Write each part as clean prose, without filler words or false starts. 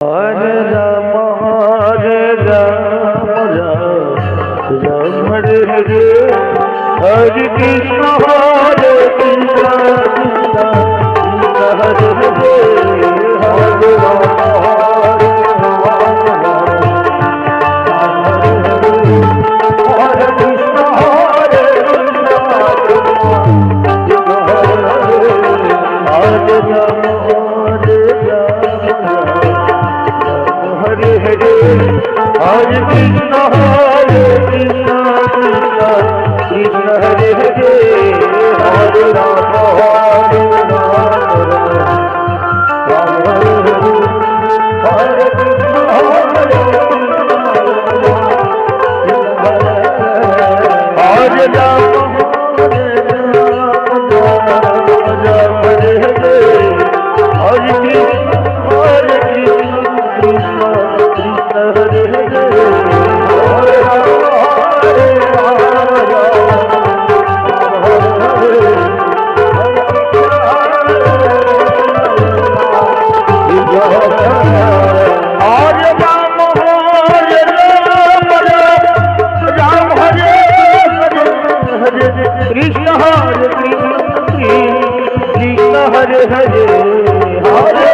Hare Ram Ram Ram Hare Hare Hare Krishna Hare Krishna Krishna Hare Hare Hare Ram Hare Krishna Hare Krishna Hare Ram Hare Hare Hare Krishna Krishna Krishna Hare Hare Hare Ram Ram Hare Hare Hare Krishna Hare Ram Ram Hare Hare Hare Krishna Krishna Hare Hare Hare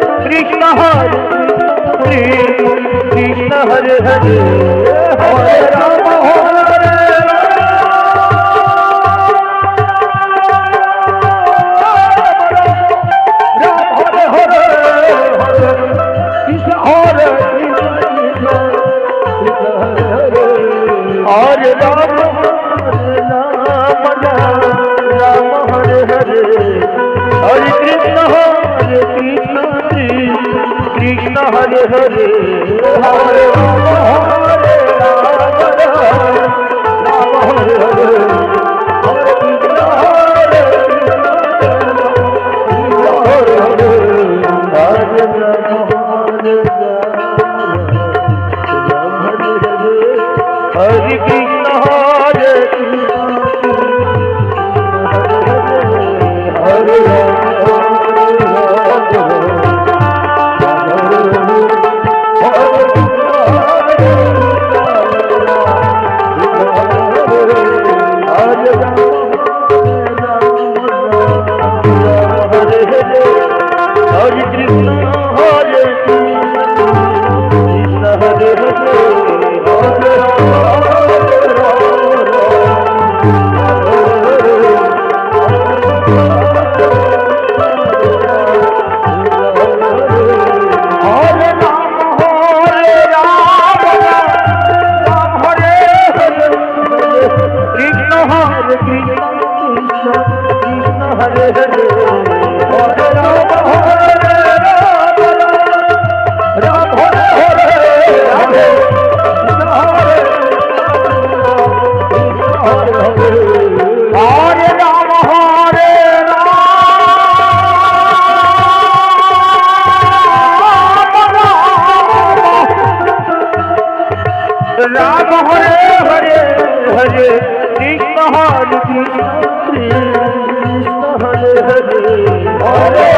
Krishna Hare Krishna Hare Hare Hare Hare Hare Hare Ram Hare Ram Hare Hare Krishna Hare Krishna Hare Hare Hare Ram Ram Hare Hare Hare Krishna Krishna Hare Hare Hare Ram Ram Hare Hare Hare Krishna Hare Hare Hare Hare Ram Hare Krishna Hare Hare Ram Hare Hare Hare Krishna Hare Krishna Hare Hare Hare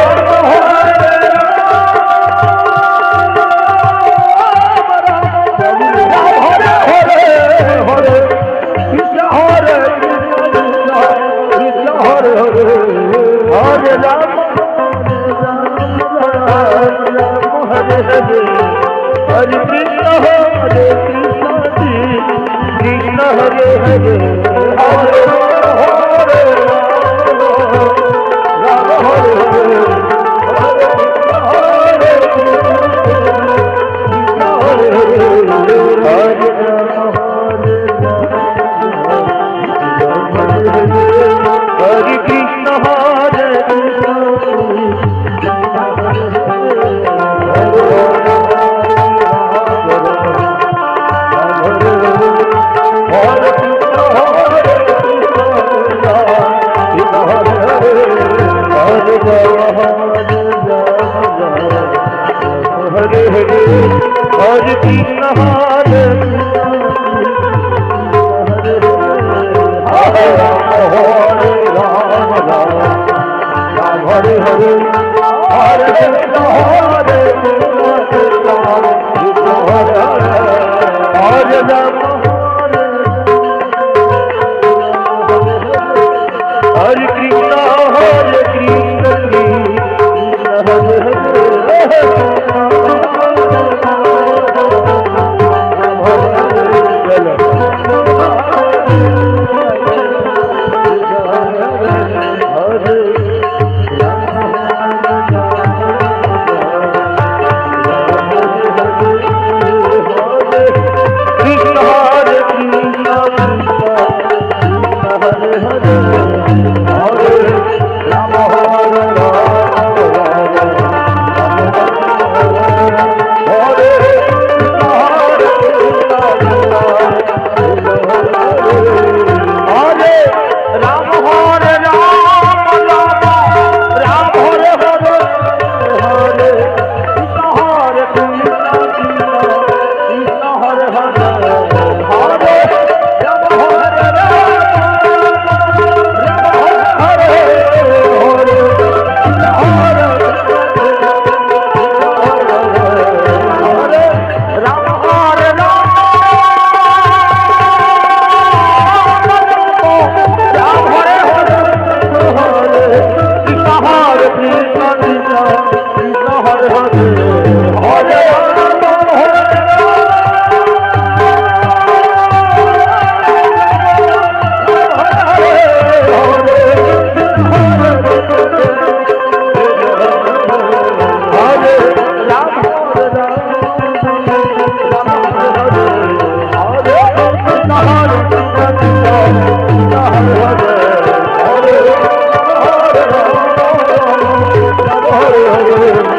Hare Krishna Hare Krishna Hare Hare Hare Hare Ram Hare Hare Hare Krishna Hare Hare Hare Hare Krishna Hare Hare Krishna Hare Hare Ram Hare Ram Ram Ram Hare Hare Hare Krishna Hare Krishna Krishna Hare Hare Ram Hare Krishna Krishna Hare Hare